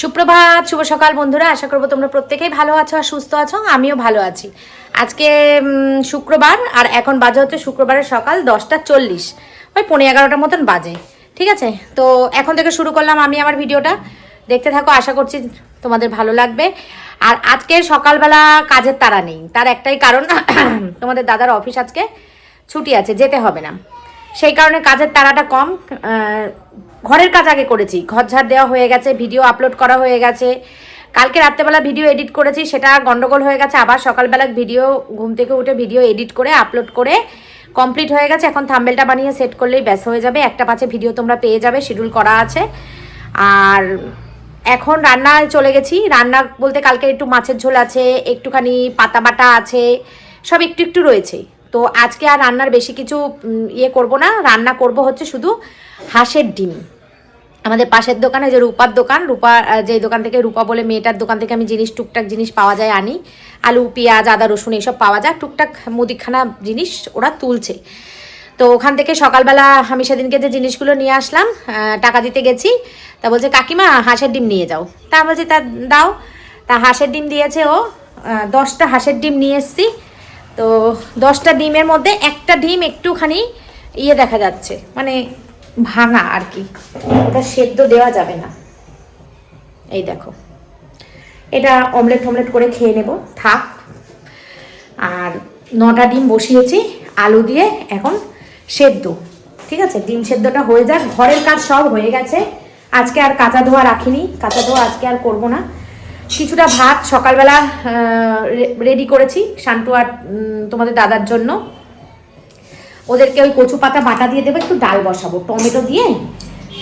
সুপ্রভাত, শুভ সকাল বন্ধুরা। আশা করবো তোমরা প্রত্যেকেই ভালো আছো আর সুস্থ আছো। আমিও ভালো আছি। আজকে শুক্রবার, আর এখন বাজে হচ্ছে শুক্রবারের সকাল 10:40, ওই 11:15 মতন বাজে। ঠিক আছে, তো এখন থেকে শুরু করলাম আমি আমার ভিডিওটা। দেখতে থাকো, আশা করছি তোমাদের ভালো লাগবে। আর আজকে সকালবেলা কাজের তাড়া নেই, তার একটাই কারণ তোমাদের দাদার অফিস আজকে ছুটি আছে, যেতে হবে না। সেই কারণে কাজের তাড়াটা কম। ঘরের কাজ আগে করেছি, ঘর ঝাড় দেওয়া হয়ে গেছে, ভিডিও আপলোড করা হয়ে গেছে। কালকে রাত্রেবেলা ভিডিও এডিট করেছি, সেটা গন্ডগোল হয়ে গেছে। আবার সকালবেলা ভিডিও, ঘুম থেকে উঠে ভিডিও এডিট করে আপলোড করে কমপ্লিট হয়ে গেছে। এখন থাম্বনেলটা বানিয়ে সেট করলেই ব্যাস হয়ে যাবে। 1:05 ভিডিও তোমরা পেয়ে যাবে, শিডিউল করা আছে। আর এখন রান্নায় চলে গেছি। রান্না বলতে কালকে একটু মাছের ঝোল আছে, একটুখানি পাতা বাটা আছে, সব একটু একটু রয়েছে। তো আজকে আর রান্নার বেশি কিছু করব না। রান্না করব হচ্ছে শুধু হাঁসের ডিম। আমাদের পাশের দোকানে যে রূপার দোকান, রূপা যে দোকান থেকে, রূপা বলে মেয়েটার দোকান থেকে আমি জিনিস, টুকটাক জিনিস পাওয়া যায় আনি। আলু, পেঁয়াজ, আদা, রসুন এইসব পাওয়া যায়, টুকটাক মুদিখানা জিনিস ওরা তুলছে। তো ওখান থেকে সকালবেলা আমি সেদিনকে যে জিনিসগুলো নিয়ে আসলাম, টাকা দিতে গেছি, তা বলছে কাকিমা হাঁসের ডিম নিয়ে যাও। তা বলছি তা দাও। তা হাঁসের ডিম দিয়েছে ও। 10টা হাঁসের ডিম নিয়ে এসছি। তো 10টা ডিমের মধ্যে একটা ডিম একটুখানি দেখা যাচ্ছে, মানে ভাঙা আর কি, ওটা সেদ্ধ দেওয়া যাবে না। এই দেখো, এটা অমলেট ফমলেট করে খেয়ে নেব, থাক। আর 9টা ডিম বসিয়েছি আলু দিয়ে, এখন সেদ্ধ। ঠিক আছে, ডিম সেদ্ধটা হয়ে যাক। ঘরের কাজ সব হয়ে গেছে। আজকে আর কাঁচা ধোয়া রাখিনি, কাঁচা ধোয়া আজকে আর করব না। কিছুটা ভাত সকালবেলা রেডি করেছি শান্টু আর তোমাদের দাদার জন্য। ওদেরকে ওই কচু পাতা বাটা দিয়ে দেবো, একটু ডাল বসাবো, টমেটো দিয়ে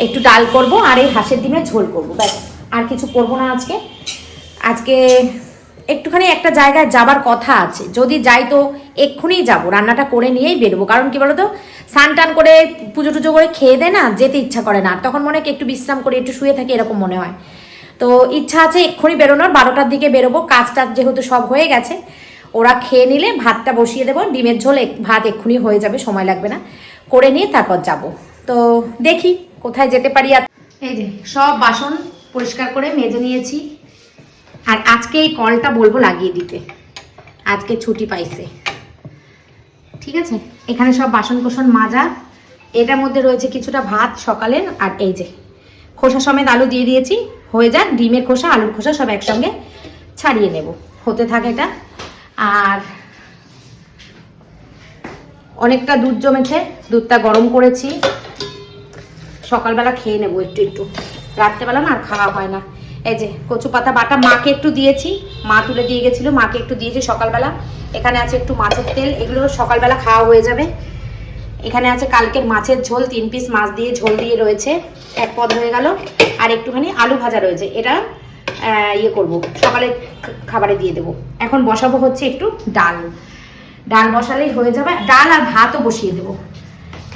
একটু ডাল করব, আর এই হাঁসের ডিমের ঝোল করব, ব্যাস। আর কিছু করব না আজকে। আজকে একটুখানি একটা জায়গায় যাবার কথা আছে, যদি যাই তো এক্ষুনি যাব, রান্নাটা করে নিয়েই বেরোবো। কারণ কি বলো তো, স্নান টান করে পুজো টুজো করে খেয়ে দেয় না, যেতে ইচ্ছা করে না। তখন মনে হয় একটু বিশ্রাম করি, একটু শুয়ে থাকি, এরকম মনে হয়। তো ইচ্ছা আছে এক্ষুনি বেরোনোর, 12টার দিকে বেরোবো। কাজটা যেহেতু সব হয়ে গেছে, ওরা খেয়ে নিলে ভাতটা বসিয়ে দেবো। ডিমের ঝোল ভাত এক্ষুনি হয়ে যাবে, সময় লাগবে না। করে নিয়ে তারপর যাব। তো দেখি কোথায় যেতে পারি। আর এই যে সব বাসন পরিষ্কার করে মেজে নিয়েছি। আর আজকে এই কলটা বলবো লাগিয়ে দিতে, আজকে ছুটি পাইছে। ঠিক আছে, এখানে সব বাসন কোসন মাজা। এটার মধ্যে রয়েছে কিছুটা ভাত সকালের, আর এই যে খোসা সমেত আলু দিয়ে দিয়েছি। হয়ে যাক, ডিমের খোসা আলুর খোসা সব একসঙ্গে ছাড়িয়ে নেব, হতে থাকে এটা। আর অনেকটা দুধ জমেছে, দুধটা গরম করেছি, সকালবেলা খেয়ে নেবো একটু একটু। রাত্রেবেলা না আর খাওয়া হয় না। এই যে কচু পাতা বাটা মাকে একটু দিয়েছি, মা তুলে দিয়ে গেছিলো, মাকে একটু দিয়েছি সকালবেলা। এখানে আছে একটু মাছের তেল, এগুলো সকালবেলা খাওয়া হয়ে যাবে। এখানে আছে কালকের মাছের ঝোল, 3 পিস মাছ দিয়ে ঝোল দিয়ে রয়েছে, এক পদ হয়ে গেল। আর একটুখানি আলু ভাজা রয়েছে, এটা করব, সকালে খাবারে দিয়ে দেবো। এখন বসাবো হচ্ছে একটু ডাল। ডাল বসালেই হয়ে যাবে, ডাল আর ভাতও বসিয়ে দেবো।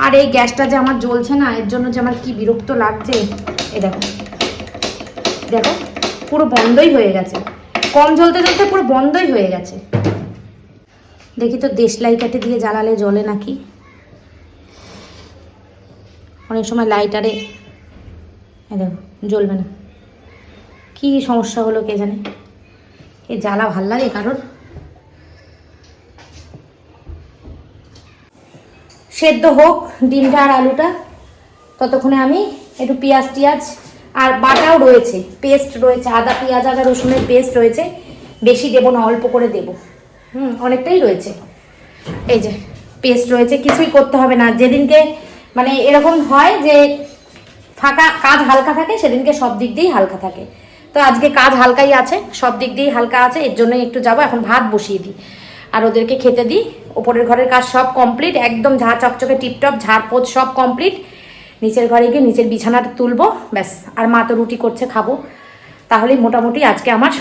আর এই গ্যাসটা যে আমার জ্বলছে না, এর জন্য যে আমার কি বিরক্ত লাগছে। এই দেখো দেখো, পুরো বন্ধই হয়ে গেছে, কম জ্বলতে জ্বলতে পুরো বন্ধই হয়ে গেছে। দেখি তো দেশলাই কাঠি দিয়ে জ্বালালে জ্বলে নাকি। অনেক সময় লাইটারে দেখো জ্বলবে না, কি সমস্যা হলো কে জানে। এ জ্বালা ভাল লাগে কারোর? সেদ্ধ হোক ডিমটা আর আলুটা, ততক্ষণে আমি একটু পেঁয়াজ টিয়াজ, আর বাটাও রয়েছে, পেস্ট রয়েছে, আদা পেঁয়াজ আদা রসুনের পেস্ট রয়েছে। বেশি দেবো না, অল্প করে দেবো। অনেকটাই রয়েছে। এই যে পেস্ট রয়েছে, কিছুই করতে হবে না। যেদিনকে মানে এরকম হয় যে ফাঁকা কাজ হালকা থাকে, সেদিনকে সব দিক দিয়েই হালকা থাকে। তো আজকে কাজ হালকাই আছে, সব দিক দিয়েই হালকা আছে, এর জন্যই একটু যাবো। এখন ভাত বসিয়ে দিই আর ওদেরকে খেতে দিই। ওপরের ঘরের কাজ সব কমপ্লিট, একদম ঝাঁ চকচকে টিপটপ, ঝাড়পোছ সব কমপ্লিট। নিচের ঘরে গিয়ে নিচের বিছানাটা তুলবো, ব্যাস। আর মা তো রুটি করছে, খাবো। তাহলেই মোটামুটি আজকে আমার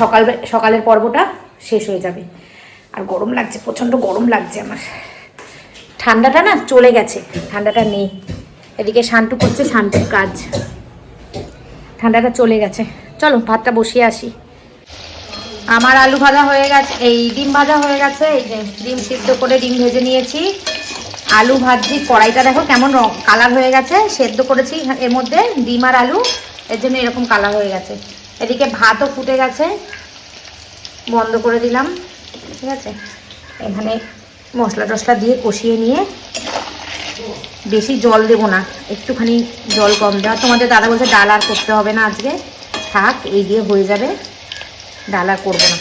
সকালের পর্বটা শেষ হয়ে যাবে। আর গরম লাগছে, প্রচণ্ড গরম লাগছে আমার। ঠান্ডাটা না চলে গেছে, ঠান্ডাটা নেই। এদিকে শান্টু করছে শান্তুর কাজ, ঠান্ডাটা চলে গেছে। চলো ভাতটা বসিয়ে আসি। আমার আলু ভাজা হয়ে গেছে, এই ডিম ভাজা হয়ে গেছে। এই যে ডিম সিদ্ধ করে ডিম ভেজে নিয়েছি, আলু ভাজছি। কড়াইটা দেখো কেমন কালার হয়ে গেছে, সেদ্ধ করেছি এর মধ্যে ডিম আর আলু, এর জন্য এরকম কালার হয়ে গেছে। এদিকে ভাতও ফুটে গেছে, বন্ধ করে দিলাম। ঠিক আছে, এখানে মশলা টশলা দিয়ে কষিয়ে নিয়ে, বেশি জল দেবো না, একটুখানি জল কম দেওয়া। তোমাদের দাদা বলছে ডাল আর করতে হবে না আজকে, থাক এই দিয়ে হয়ে যাবে, ডাল আর করবো না।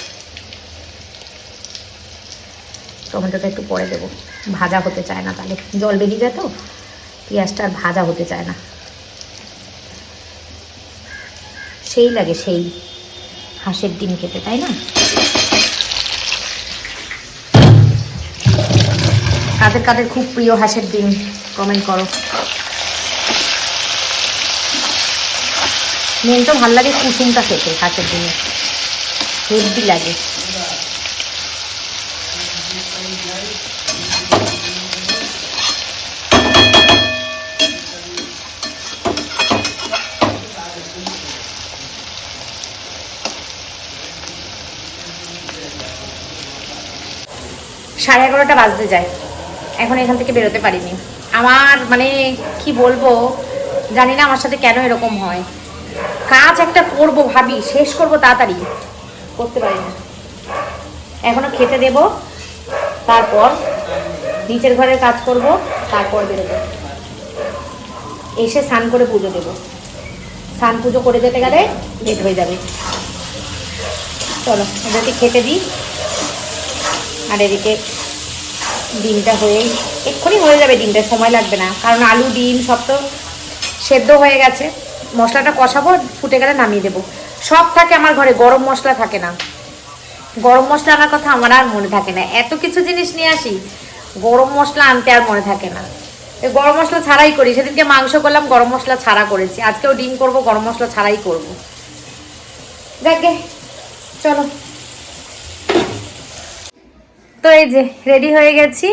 টমেটোটা একটু পরে দেবো, ভাজা হতে চায় না, তাহলে জল বেরিয়ে যায় তো, পেঁয়াজটা আর ভাজা হতে চায় না। সেই লাগে সেই হাঁসের ডিম খেতে, তাই না? কাদের কাদের খুব প্রিয় হাঁসের ডিম কমেন্ট করো। মেন তো ভালো লাগে কুসুমটা খেতে, হাঁসের ডিমে হেলদি লাগে। সাড়ে 11টা বাজতে যায়, এখন এখান থেকে বেরোতে পারিনি। আমার মানে কি বলবো জানি না, আমার সাথে কেন এরকম হয়। কাজ একটা করব ভাবি, শেষ করব তাড়াতাড়ি, করতে পারি না। এখনো খেতে দেব, তারপর নিচের ঘরের কাজ করব, তারপর বেরোবো। এসে স্নান করে পুজো দেবো, স্নান পুজো করে যেতে গেলে লেট হয়ে যাবে। চলো এদেরকে খেতে দিই। আর এদিকে ডিমটা হয়েই এক্ষুনি হয়ে যাবে, ডিমটা সময় লাগবে না, কারণ আলু ডিম সব তো সেদ্ধ হয়ে গেছে। মশলাটা কষাবো, ফুটে গেলে নামিয়ে দেবো। সব থাকে আমার ঘরে, গরম মশলা থাকে না। গরম মশলা আনার কথা আমার আর মনে থাকে না, এত কিছু জিনিস নিয়ে আসি, গরম মশলা আনতে আর মনে থাকে না। গরম মশলা ছাড়াই করি, সেদিনকে মাংস করলাম গরম মশলা ছাড়া করেছি, আজকেও ডিম করব গরম মশলা ছাড়াই করব। দেখে চলো। তো এই যে রেডি হয়ে গেছি,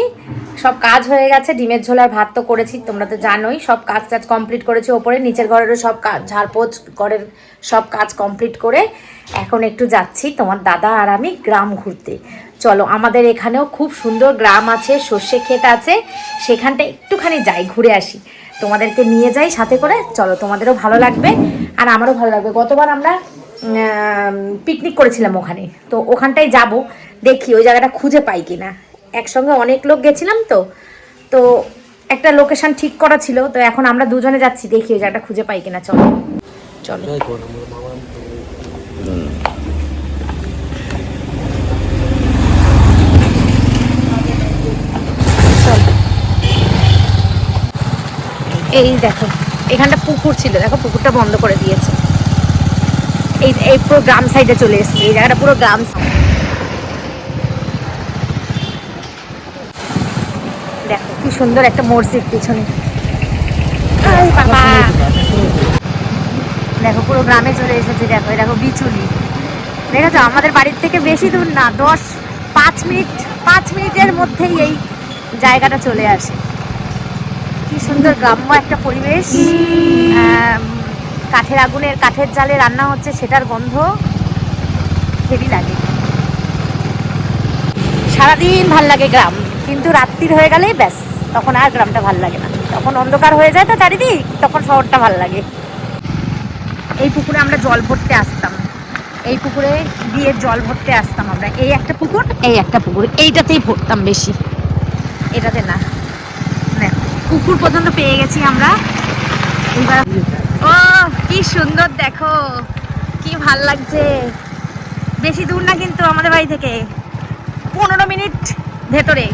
সব কাজ হয়ে গেছে। ডিমের ঝোল আর ভাত তো করেছি, তোমরা তো জানোই। সব কাজ টাজ কমপ্লিট করেছি, ওপরে নিচের ঘরেরও সব কাজ, ঝাড়পোছ ঘরের সব কাজ কমপ্লিট করে এখন একটু যাচ্ছি তোমার দাদা আর আমি গ্রাম ঘুরতে। চলো, আমাদের এখানেও খুব সুন্দর গ্রাম আছে, সর্ষে ক্ষেত আছে, সেখানটা একটুখানি যাই, ঘুরে আসি, তোমাদেরকে নিয়ে যাই সাথে করে। চলো, তোমাদেরও ভালো লাগবে আর আমারও ভালো লাগবে। গতবার আমরা পিকনিক করেছিলাম ওখানে, তো ওখানটায় যাব, দেখি ওই জায়গাটা খুঁজে পাই কিনা। একসঙ্গে অনেক লোক গেছিলাম তো, তো একটা লোকেশন ঠিক করা ছিল, তো এখন আমরা দুজনে যাচ্ছি, দেখি ওই জায়গাটা খুঁজে পাই কিনা। চলো চলো। এই দেখো, এখানটা পুকুর ছিল, দেখো পুকুরটা বন্ধ করে দিয়েছে। এই পুরো গ্রাম সাইডে চলে এসেছি, এই জায়গাটা পুরো গ্রাম। দেখো কি সুন্দর একটা মসজিদ পিছনে, দেখো পুরো গ্রামে চলে এসেছি। দেখো দেখো বিচুলি, দেখেছো? আমাদের বাড়ির থেকে বেশি দূর না, 5 মিনিটের মধ্যেই এই জায়গাটা চলে আসে। কি সুন্দর গ্রাম্য একটা পরিবেশ, কাঠের আগুনের, কাঠের জালে রান্না হচ্ছে, সেটার গন্ধ হেভি লাগে। সারাদিন ভাল লাগে গ্রাম, কিন্তু রাত্রির হয়ে গেলেই ব্যাস, তখন আর গ্রামটা ভাল লাগে না, তখন অন্ধকার হয়ে যায় তো চারিদিক, তখন শহরটা ভাল লাগে। এই পুকুরে আমরা জল ভরতে আসতাম, এই পুকুরে দিয়ে জল ভরতে আসতাম আমরা। এই একটা পুকুর, এই একটা পুকুর, এইটাতেই ভরতাম বেশি, এটাতে না। পুকুর পর্যন্ত পেয়ে গেছি আমরা এবার। ও কি সুন্দর, দেখো কি ভাল লাগছে। বেশি দূর না কিন্তু আমাদের বাড়ি থেকে, 15 মিনিট ভেতরে।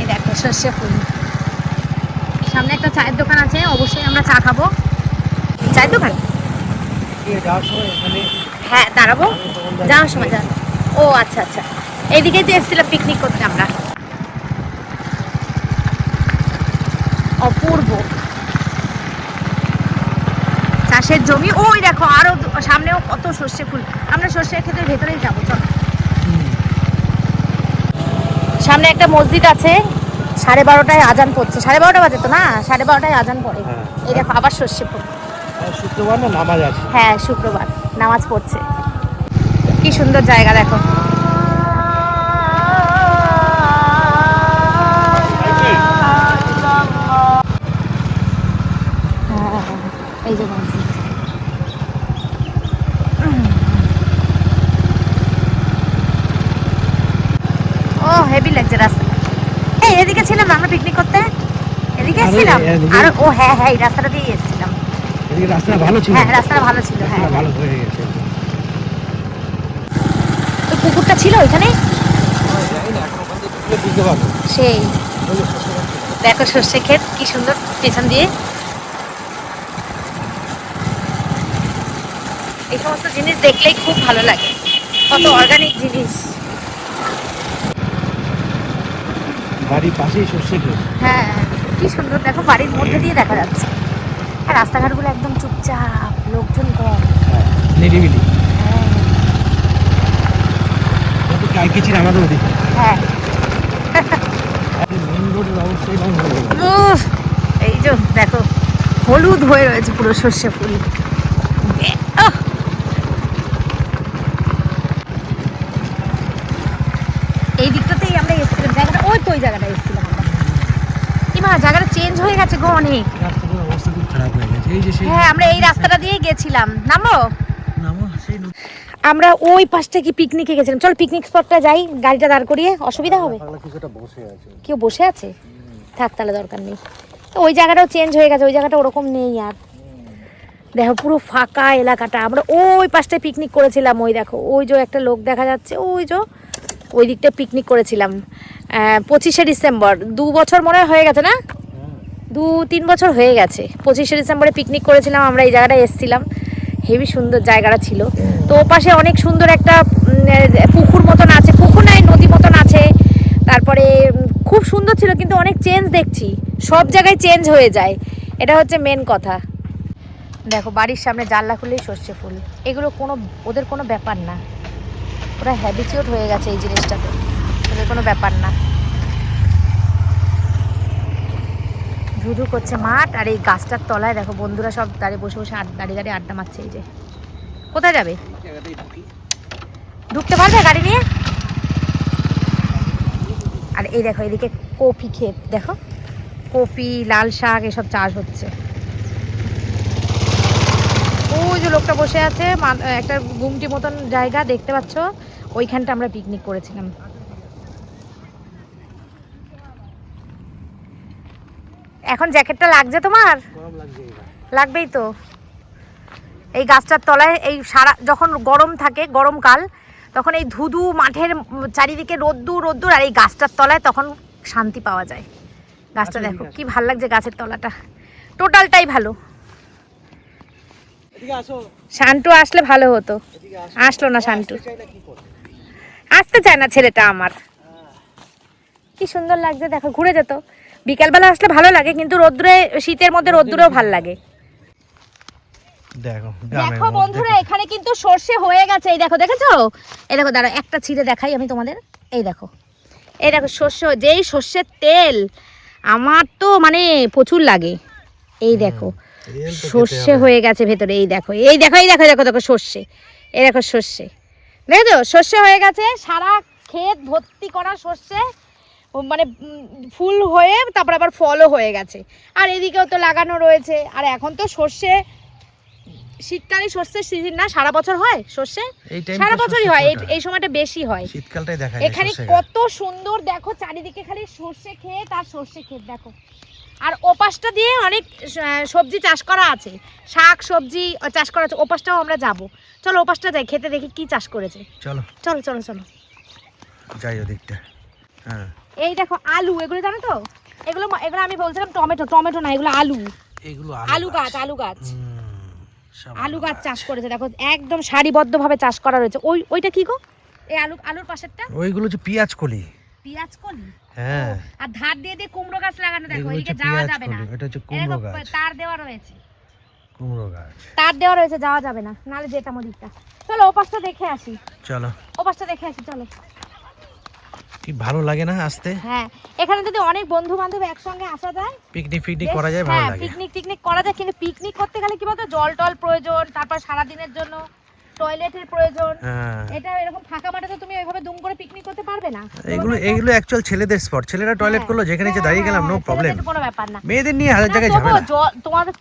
এই দেখো সর্ষে ফুল, সামনে একটা চায়ের দোকান আছে, অবশ্যই আমরা চা খাবো। চায়ের দোকান, হ্যাঁ দাঁড়াবো যাওয়ার সময়। ও আচ্ছা আচ্ছা, এইদিকে তো এসেছিলাম পিকনিক করতে আমরা। অপূর্ব চাষের জমি, ওই দেখো আরো সামনেও কত সর্ষে ফুল। আমরা সর্ষে ক্ষেতের ভেতরেই যাবো, চলো। সামনে একটা মসজিদ আছে, 12:30টায় আজান পড়ছে। 12:30 বাজে তো না, 12:30টায় আজান পড়ে। এই দেখো আবার সর্ষে ফুল, শুক্রবার না নামাজ আছে। হ্যাঁ শুক্রবার নামাজ পড়ছে। কি সুন্দর জায়গা দেখো। এই যে মসজিদ, হেভি লাগছে রাস্তা। এই এদিকে ছিলাম আমরা পিকনিক করতে, এদিকে আরে, এসেছিলাম। এদিকে- আর ও হ্যাঁ হ্যাঁ এই রাস্তাটা দিয়ে এসেছিলাম। এদিকে রাস্তাটা ভালো ছিল। হ্যাঁ রাস্তাটা ভালো ছিল। হ্যাঁ রাস্তাটা ভালো হয়ে গেছে। ওই পুকুরটা ছিল ওইখানে জানি না, এখন ওখান থেকে ঢুকলে বুঝতে পারবো। সেই। ওই যে সর্ষে গাছ ছিল। দেখো সর্ষে ক্ষেত কি সুন্দর পেছন দিয়ে। এই সমস্ত জিনিস দেখলেই খুব ভালো লাগে, কত অর্গানিক জিনিস। বাড়ির পাশেই সর্ষে ক্ষেত। হ্যাঁ কি সুন্দর, দেখো বাড়ির মধ্যে দিয়ে দেখা যাচ্ছে। আর রাস্তাঘাটগুলো একদম চুপচাপ, লোকজন কম। হ্যাঁ, নিরিবিলি। হ্যাঁ কিন্তু কালকিচির আমাদের ওদিকে। হ্যাঁ মেন রোডের অবস্থাই এরকম হয়ে গেল। উফ, এই যে দেখো হলুদ হয়ে রয়েছে পুরো সর্ষে ফুল। আহ! এই দিকটাতেই আমরা এসেছিলাম, জায়গাটা ওই তো ওই জায়গাটা এসেছিলাম আমরা। ইমা জায়গাটা চেঞ্জ হয়ে গেছে গো অনেক। রাস্তাগুলোর অবস্থা খুব খারাপ হয়ে গেছে। এই যে সেই হ্যাঁ আমরা এই রাস্তাটা দিয়ে গেছিলাম। নামো, নামো সেই নদী। আমরা ওই পাশটা কি পিকনিকে গেছিলাম। চল পিকনিক স্পটটা যাই, গাড়িটা দাঁড় করিয়ে। অসুবিধা হবে? পাগলা কিছুটা বসে আছে। কেউ বসে আছে? থাক তাহলে দরকার নেই। তো ওই জায়গাটাও চেঞ্জ হয়ে গেছে, ওই জায়গাটা ওরকম নেই আর। দেখো পুরো ফাঁকা এলাকাটা। আমরা ওই পাশটায় পিকনিক করেছিলাম। ওই দেখো ওই যে একটা লোক দেখা যাচ্ছে, ওই যে ওই দিকটায় পিকনিক করেছিলাম 25শে ডিসেম্বর। 2 বছর মনে হয় হয়ে গেছে না, 2-3 বছর হয়ে গেছে। 25শে ডিসেম্বরে পিকনিক করেছিলাম আমরা, এই জায়গাটায় এসেছিলাম। হেবি সুন্দর জায়গাটা ছিল। তো ওপাশে অনেক সুন্দর একটা পুকুর মতন আছে, পুকুর নাই নদী মতন আছে। তারপরে খুব সুন্দর ছিল, কিন্তু অনেক চেঞ্জ দেখছি, সব জায়গায় চেঞ্জ হয়ে যায়, এটা হচ্ছে মেন কথা। দেখো বাড়ির সামনে জানলা খুললেই সর্ষে ফুল। এগুলো কোনো ওদের কোনো ব্যাপার না, ওরা হ্যাবিচুয়েট হয়ে গেছে এই জিনিসটাতে, ওদের কোনো ব্যাপার না। ধুধু করছে মাঠ, আর এই গাছটার তলায় দেখো বন্ধুরা সব দাঁড়িয়ে বসে বসে দাঁড়িয়ে আড্ডা মারছে। এই যে কোথায় যাবে, ঢুকতে পারবে গাড়ি নিয়ে? আর এই দেখো এদিকে কপি ক্ষেত, দেখো কপি, লাল শাক এসব চাষ হচ্ছে। ওই যে লোকটা বসে আছে, একটা গুমটি মতন জায়গা দেখতে পাচ্ছ, ওইখানটা আমরা পিকনিক করেছিলাম। এখন জ্যাকেটটা লাগছে তোমার? গরম লাগছে। লাগবেই তো। এই গাছটার তলায় এই সারা যখন গরম থাকে, গরমকাল, তখন এই ধুধু মাঠের চারিদিকে রোদ্দুর, আর এই গাছটার তলায় তখন শান্তি পাওয়া যায়। গাছটা দেখো কি ভাল লাগছে, গাছের তলাটা টোটালটাই ভালো। এদিকে আসো। শান্টু আসলে ভালো হতো, এদিকে আসো। আসলো না শান্টু। আসতে চাই না কি করে? আসতে চায় না ছেলেটা আমার। কি সুন্দর লাগছে দেখো, ঘুরে যেত। বিকালবেলা আসলে ভালো লাগে, কিন্তু রোদ্রে, শীতের মধ্যে রোদ্দুরেও ভালো লাগে। দেখো দেখো বন্ধুরা এখানে কিন্তু সর্ষে হয়ে গেছে। এই দেখো, দেখেছো? এই দেখো দাঁড়াও একটা ছিঁড়ে দেখাই আমি তোমাদের। এই দেখো, এই দেখো সর্ষে, যেই সর্ষের তেল আমার তো মানে প্রচুর লাগে। এই দেখো সর্ষে হয়ে গেছে ভেতরে। এই দেখো, এই দেখো, এই দেখো, দেখো দেখো সর্ষে, এই দেখো সর্ষে, দেখেছো? সর্ষে হয়ে গেছে, সারা ক্ষেত ভর্তি করা সর্ষে, মানে ফুল হয়ে তারপর আবার ফলও হয়ে গেছে। আর এদিকেও তো লাগানো রয়েছে। আর এখন তো সর্ষে শীতকালে সর্ষের সিজন না, সারা বছর হয় সর্ষে, সারা বছরই হয়, এই সময়টা বেশি হয়। শীতকালটাই দেখা যায়। এখানে কত সুন্দর দেখো, চারিদিকে খালি সর্ষে ক্ষেত আর সর্ষে ক্ষেত দেখো। আর ওপাশটা দিয়ে অনেক সবজি চাষ করা আছে, শাক সবজি চাষ করা আছে। ওপাশটাও আমরা যাব, চলো ওপাশটা যাই, খেতে দেখি কি চাষ করেছে। চলো চলো চলো চলো যাই ওদিকটা। হ্যাঁ এই দেখো আলু, এগুলো জানো তো? এগুলো আমি বলছিলাম টমেটো না, এগুলো আলু। এগুলো আলু গাছ, আলু গাছ, সব আলু গাছ চাষ করেছে দেখো, একদম সারিবদ্ধভাবে চাষ করা রয়েছে। ওইটা কি গো? এই আলুর পাশেরটা ওইগুলো হচ্ছে পেঁয়াজ কলি। পেঁয়াজ কলি। হ্যাঁ, আর ধার দিয়ে দিয়ে কুমড়ো গাছ লাগানো, দেখো এগুলো এদিকে হচ্ছে যাওয়া পেঁয়াজ যাবে না। কলি, এটা হচ্ছে কুমড়ো গাছ। তার দেওয়া রয়েছে, কুমড়ো গাছ তার দেওয়া রয়েছে, যাওয়া যাবে না, নালে যেতাম ওদিকটা। চলো ওপাশটা দেখে আসি, চলো। ওপাশটা দেখে আসি চলো। কি ভালো লাগে না আসতে? হ্যাঁ এখানে যদি অনেক বন্ধু বান্ধব একসঙ্গে আসা যায়, পিকনিক করা যায়, ভালো লাগে। পিকনিক করা যায়, কিন্তু পিকনিক করতে গেলে কি বলতো, জল টল প্রয়োজন, তারপর সারাদিনের জন্য টয়লেটের প্রয়োজন। হ্যাঁ, এটা এরকম ফাঁকা মাঠে তো তুমি ওইভাবে দুম করে পিকনিক করতে পারবে না। এগুলো অ্যাকচুয়াল ছেলেদের স্পট। ছেলেরা টয়লেট করলো যেখানে ইচ্ছে দাঁড়িয়ে গেলাম, নো প্রবলেম, কোনো ব্যাপার না। মেয়েদের নিয়ে হাজার জায়গায় ঝামেলা।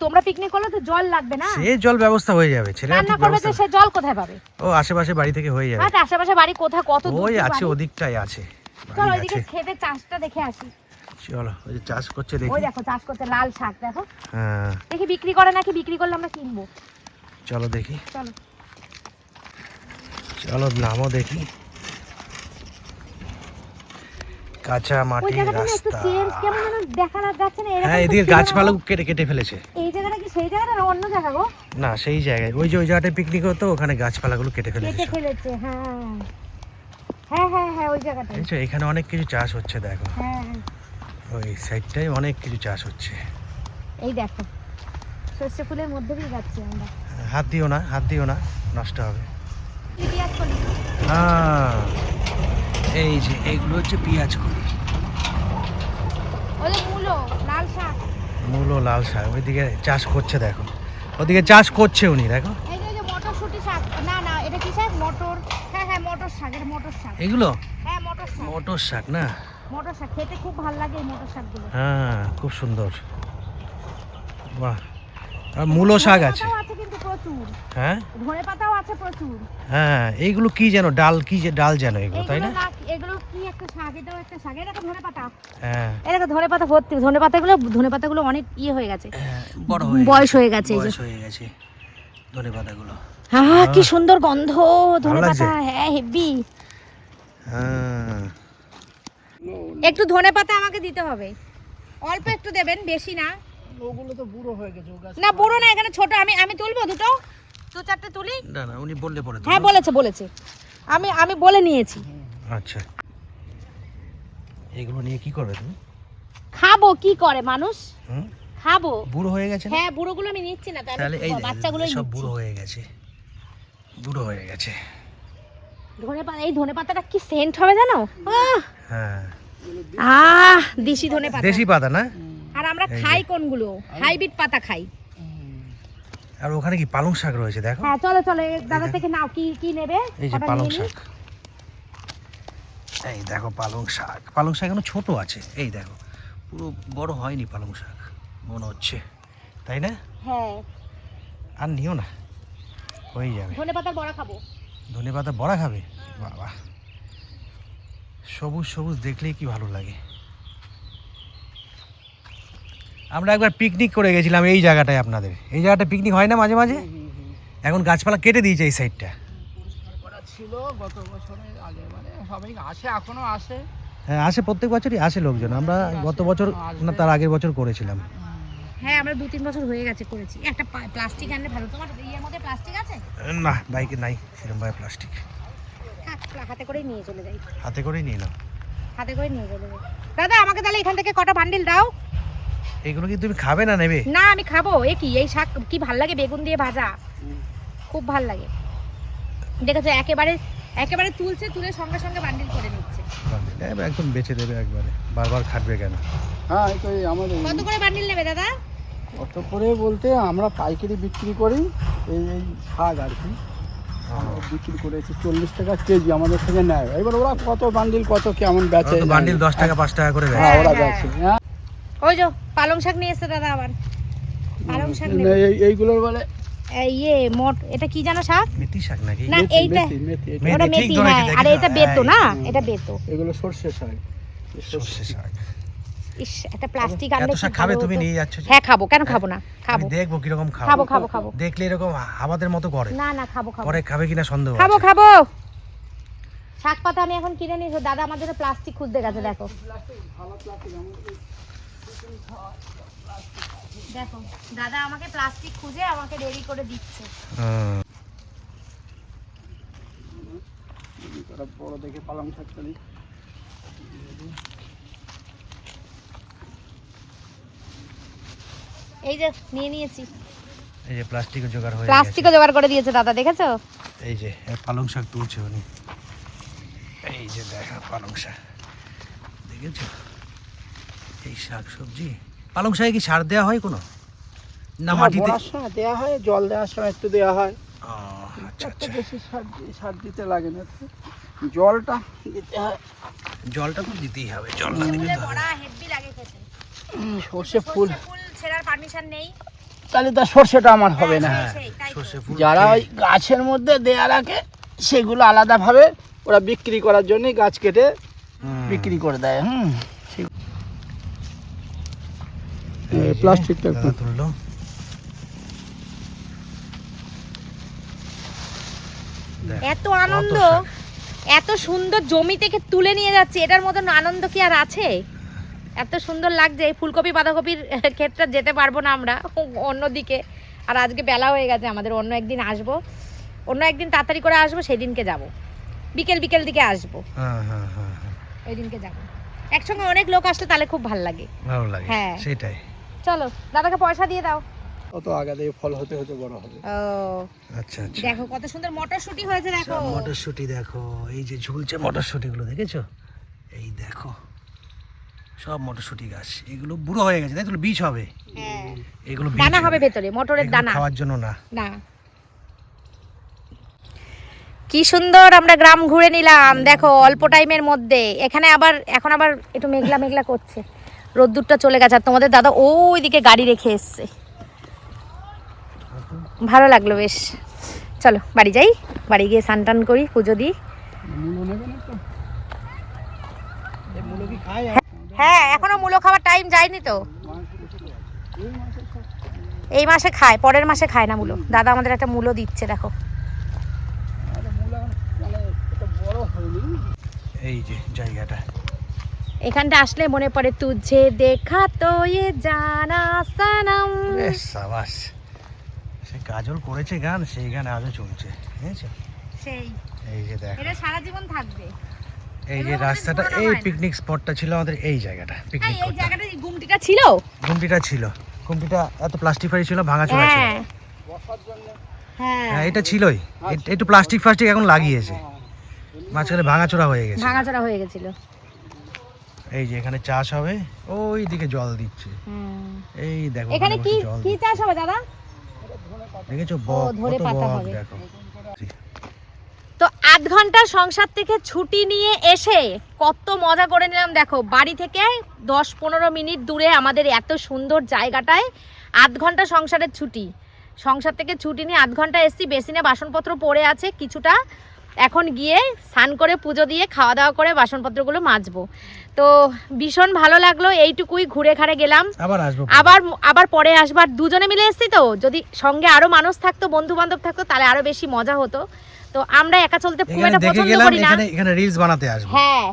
তোমরা পিকনিক করলে তো জল লাগবে না, সে জল ব্যবস্থা হয়ে যাবে, ছেলেরা রান্না ঠিক করবে ব্যবস্থা। তো সে জল কোথায় পাবে? ও আশেপাশে বাড়ি থেকে হয়ে যাবে। আশেপাশে বাড়ি কোথায়, কত দূর ওই দূর আছে, বাড়ি? ওদিকটাই আছে। চলো বাড়ি ওইদিকে আছে। খেতে চাষটা দেখে আসি। চলো ওই যে চাষ করছে ওই দেখি। দেখো চাষ করতে লাল শাক দেখো, হ্যাঁ দেখি বিক্রি করে নাকি, বিক্রি করলে আমরা কিনবো। চলো দেখি, চলো চলো নামও দেখি। কাঁচা ওই মাটির জায়গাটা না একটু রাস্তা। চেঞ্জ কেমন যেন দেখা যাচ্ছে না, এরকম হ্যাঁ তো এদিকে ছিল না। গাছপালা কেটে কেটে ফেলেছে। এই জায়গাটা কি সেই জায়গাটা না অন্য জায়গা গো? না সেই জায়গায়, ওই যে ওই জায়গাটায় পিকনিক হতো, ওখানে গাছপালাগুলো কেটে ফেলেছে কেটে সব। ফেলেছে, হ্যাঁ হ্যাঁ হ্যাঁ হ্যাঁ ওই জায়গাটাই। দেখছো এখানে অনেক কিছু চাষ হচ্ছে দেখো, হ্যাঁ হ্যাঁ ওই সাইডটাই অনেক কিছু চাষ হচ্ছে। এই দেখো সর্ষে ফুলের মধ্যে দিয়ে যাচ্ছি আমরা। হাত দিও না, হাত দিও না, নষ্ট হবে। এই পেঁয়াজ কলি, হ্যাঁ এই যে এইগুলো হচ্ছে পেঁয়াজ কলি, ওই যে মূলো লাল শাক, মূলো লাল শাক ওইদিকে চাষ করছে দেখো, ওদিকে চাষ করছে উনি দেখো। এই যে মটরশুঁটি শাক, না না এটা কি শাক, মটর, হ্যাঁ হ্যাঁ মটর শাক, এটা মটর শাক। এগুলো হ্যাঁ মটর শাক, মটর শাক না? মটর শাক খেতে খুব ভালো লাগে এই মটর শাকগুলো। হ্যাঁ খুব সুন্দর, বাহ। আর মূলো শাক আছে, ধনেপাতাও আছে কিন্তু প্রচুর, হ্যাঁ ধনে পাতাও আছে প্রচুর। হ্যাঁ এইগুলো কি যেন ডাল, কি যে ডাল যেন এগুলো, তাই এগুলো না? না, এগুলো কি একটা শাক, এটাও একটা শাক, এটা ধনে পাতা, হ্যাঁ এটা ধনে পাতা ভর্তি, ধনে পাতাগুলো অনেক ইয়ে হয়ে গেছে, হ্যাঁ, বড় হয়ে বয়স হয়ে গেছে এই যে। বয়স হয়ে গেছে ধনে পাতাগুলো। হ্যাঁ কি সুন্দর গন্ধ ধনে লাগছে? পাতা, হ্যাঁ হেভি। হ্যাঁ একটু ধনে পাতা আমাকে দিতে হবে, অল্প একটু দেবেন, বেশি না। ওগুলো তো বুড়ো হয়ে গেছে ও গাছ। না বুড়ো না, এখানে ছোট, আমি তুলবো দুটো, দু চারটে তুলি। না না উনি বললে পরে তো। হ্যাঁ বলেছে আমি বলে নিয়েছি। আচ্ছা এগুলো নিয়ে কি করবে তুমি? খাবো, কি করে মানুষ, হুম? খাবো। বুড়ো হয়ে গেছে না? হ্যাঁ বুড়োগুলো আমি নিচ্ছি না, তাহলে এই বাচ্চাগুলো সব বুড়ো হয়ে গেছে, বুড়ো হয়ে গেছে। ধনে পাতা, এই ধনে পাতাটা কি সেন্ট হবে জানো, হ্যাঁ দেশি ধনে পাতা। দেশি পাতা না? আর আমরা এই যে। খাই কোনগুলো, হাইব্রিড পাতা খাই। আর ওখানে কি পালং শাক রয়েছে দেখো, হ্যাঁ চলো চলো এই দাদা থেকে নাও, কি কি নেবে এই যে কটা পালং নিয়ে নিই। শাক, এই দেখো পালং শাক। পালং শাক এখনো ছোট আছে, এই দেখো পুরো বড় হয়নি পালং শাক মনে হচ্ছে, তাই না? হ্যাঁ আর নিও না, হয়ে যাবে। ধনে পাতার বড়া খাবো। ধনে পাতা বড়া খাবে? বাবা সবুজ সবুজ দেখলেই কি ভালো লাগে। আমরা একবার পিকনিক করে গেছিলাম এই জায়গাটায়, আপনাদের এই জায়গাটা পিকনিক হয় না মাঝে মাঝে? এখন গাছপালা কেটে দিয়েছে এই সাইডটা। করা ছিল গত বছরের আগে, মানে সবাই আসে, এখনো আসে। হ্যাঁ আসে, প্রত্যেক বছরই আসে লোকজন। আমরা গত বছর না তার আগের বছর করেছিলাম। হ্যাঁ আমরা 2-3 বছর হয়ে গেছে করেছি। একটা প্লাস্টিক আনলে ভালো, তোমার ইয়ের মধ্যে প্লাস্টিক আছে? না বাইকে নাই সেরকম ভাবে প্লাস্টিক, হ্যাঁ হাতে করে নিয়ে চলে যাই, হাতে করেই নিয়ে নাও। হাতে করে নিয়ে চলে যাই। দাদা আমাকে তাহলে এখান থেকে কটা বান্ডিল দাও। এগুলো কি তুমি খাবে না নেবে? না আমি খাবো, এই শাক কি ভাল লাগে, বেগুন দিয়ে ভাজা খুব ভাল লাগে। দেখেছো একেবারে তুলছে, তুলে সঙ্গে সঙ্গে বান্ডিল করে নিচ্ছে। একদম বেঁচে দেবে একবারে, বারবার খাটবে কেন? হ্যাঁ এই তো এই আমাদের কত করে বান্ডিল নেবে দাদা? কত করে বলতে আমরা পাইকারি বিক্রি করি, এই শাক আর কি আমরা বিক্রি করেছি 40 টাকা কেজি আমাদের থেকে নেয়। এবার ওরা কত বান্ডিল কত কেমন বেচে, বান্ডিল 10 টাকা 5 টাকা করে দেয়। হ্যাঁ ওরা হ্যাঁ। বেচে। হ্যাঁ ওই যে পালং শাক নিয়ে এসছে দাদা, আবার পালং শাক নেবে। এইগুলোর বলে এটা কি জানো শাক? মেথি শাক নাকি? না মেথি, এইটা মেথি, মেথি, মেথি। ওটা ঠিক মেথি, ধরেছে, হ্যাঁ। আর দেখেছো? এটা বেতো না, এই। এটা বেতো। এগুলো সর্ষে শাক। সর্ষে শাক। ইস একটা প্লাস্টিক আনলে এত শাক কি খাবে ভালো তুমি হতো। নিয়ে যাচ্ছ যে? হ্যাঁ খাবো, কেন খাবো না, খাবো আমি দেখবো কিরকম খাবো খাও। খাবো খাবো। দেখলে এরকম আমাদের মতো করে, না না খাবো খাবো পরে খাবে কিনা সন্দেহ খাবো আছে। খাবো। শাক পাতা আমি এখন কিনে নিয়েছি, দাদা আমার জন্য প্লাস্টিক খুঁজতে গেছে। দেখো দেখো দাদা আমাকে প্লাস্টিক খুঁজে আমাকে রেডি করে দিচ্ছে। হুম। বড় দেখে পালং শাক করি। এই যে নিয়ে নিয়েছি, এই যে প্লাস্টিকের জোগাড় হয়ে গেছে। প্লাস্টিকও জোগাড় করে দিয়েছে দাদা, দেখেছো? এই যে পালং শাক তুলছে উনি, এই যে দেখা পালং শাক দেখেছো? এই শাক সবজি পালং শাকে কি সার দেওয়া হয় কোনো, না মাটিতে? বড়ার সময় দেওয়া হয়, জল দেওয়ার সময় একটু দেওয়া হয়। ও, আচ্ছা একটা আচ্ছা। বেশি সার দিতে লাগে না, জলটা দিতে হয়। জলটা তো দিতেই হবে, জলটা দিলে তো হবে। বড়া হেভি লাগে খেতে। সর্ষে ফুল ফুল ছেড়ার পারমিশন নেই। তাহলে তার সর্ষেটা আমার হবে না। হ্যাঁ, তাই তো। সর্ষে ফুল যারা খেয়ে- ওই গাছের মধ্যে দেয়া রাখে সেগুলো আলাদাভাবে ওরা বিক্রি করার জন্য গাছ কেটে বিক্রি করে দেয়। প্লাস্টিকটা একটু তুললো। এত আনন্দ, এত সুন্দর জমি থেকে তুলে নিয়ে যাচ্ছে, এটার মতন আনন্দ কি আর আছে? এত সুন্দর লাগছে। এই ফুলকপি বাঁধাকপির ক্ষেত্রে যেতে পারবো না আমরা অন্যদিকে, আর আজকে বেলা হয়ে গেছে আমাদের। অন্য একদিন আসবো, অন্য একদিন তাড়াতাড়ি করে আসবো, সেই দিনকে যাবো, বিকেল বিকেল দিকে আসবো। ওই দিনকে যাবো একসঙ্গে, অনেক লোক আসলে তাহলে খুব ভালো লাগে। হ্যাঁ সেটাই। চলো দাদাকে পয়সা দিয়ে দাও। কত আগাতে ফল হতে হতে বড় হবে। ও আচ্ছা আচ্ছা, দেখো কত সুন্দর মটরশুঁটি হয়েছে, দেখো মটরশুঁটি দেখো, এই যে ঝুলছে মটরশুঁটি গুলো, দেখেছো? এই দেখো সব মটরশুঁটি গাছ, এগুলো বুড়ো হয়ে গেছে, তাই তো বীজ হবে। হ্যাঁ এগুলো দানা হবে ভেতরে, মটরের দানা খাওয়ার জন্য না। না। কি সুন্দর আমরা গ্রাম ঘুরে নিলাম, দেখো অল্প টাইমের মধ্যে। এখানে আবার এখন আবার একটু মেঘলা মেঘলা করছে, রোদ্দুরটা চলে গেছে। আর তোমাদের দাদা ওইদিকে গাড়ি রেখে এসছে, ভালো লাগলো বেশ। চলো বাড়ি যাই, বাড়ি গিয়ে স্নান টান করি, পুজো দিই। হ্যাঁ এখনো মূলো খাওয়ার টাইম যায়নি তো, এই মাসে খায়, পরের মাসে খায় না মূলো। দাদা আমাদের একটা মূলো দিচ্ছে, দেখো এই যে জায়গাটা, এখানটা আসলে মনে পড়ে তুঝে দেখা তো এ জানা সনম। সাবাস, সে কাজল করেছে গান, সেই গান আজও চলছে, বুঝেছো? সেই এই যে দেখো, এটা সারা জীবন থাকবে। এই যে রাস্তাটা, এই পিকনিক স্পটটা ছিল আমাদের, এই জায়গাটা পিকনিক এই করতাম। জায়গাটা এই গুমটিটা ছিল, গুমটিটা ছিল, গুমটিটা এত প্লাস্টিক ফাড়ি ছিল, ভাঙাচোরা ছিল। হ্যাঁ হ্যাঁ এটা ছিলই, একটু প্লাস্টিক ফাস্টিক এখন লাগিয়েছে, মাঝখানে ভাঙাচোরা হয়ে গেছে। ভাঙাচোরা হয়ে গেছিল। এই যে এখানে চাষ হবে, ওই দিকে জল দিচ্ছে, এই দেখো এখানে কি জল কি চাষ হবে দাদা? দেখেছো? বক, ধরে কত পাতা বক হবে। দেখো। তো আধ ঘন্টা সংসার থেকে ছুটি নিয়ে এসে কত মজা করে নিলাম। দেখো বাড়ি থেকে 10-15 মিনিট দূরে আমাদের এত সুন্দর জায়গাটায় আধ ঘন্টা সংসারের ছুটি, সংসার থেকে ছুটি নিয়ে আধ ঘন্টা এসছি। বেসিনে বাসনপত্র পড়ে আছে কিছুটা, এখন গিয়ে স্নান করে পুজো দিয়ে খাওয়া দাওয়া করে বাসনপত্রগুলো মাজবো। তো ভীষণ ভালো লাগলো, এইটুকুই ঘুরে ঘাড়ে গেলাম। আবার আসবো, আবার পরে আসবার, দুজনে মিলে এসছি তো, যদি সঙ্গে আরো মানুষ থাকতো, বন্ধু বান্ধব থাকতো, তাহলে আরো বেশি মজা হতো। তো আমরা একা চলতে খুব একটা পছন্দ করি না। এখানে রিলস বানাতে আসবো। হ্যাঁ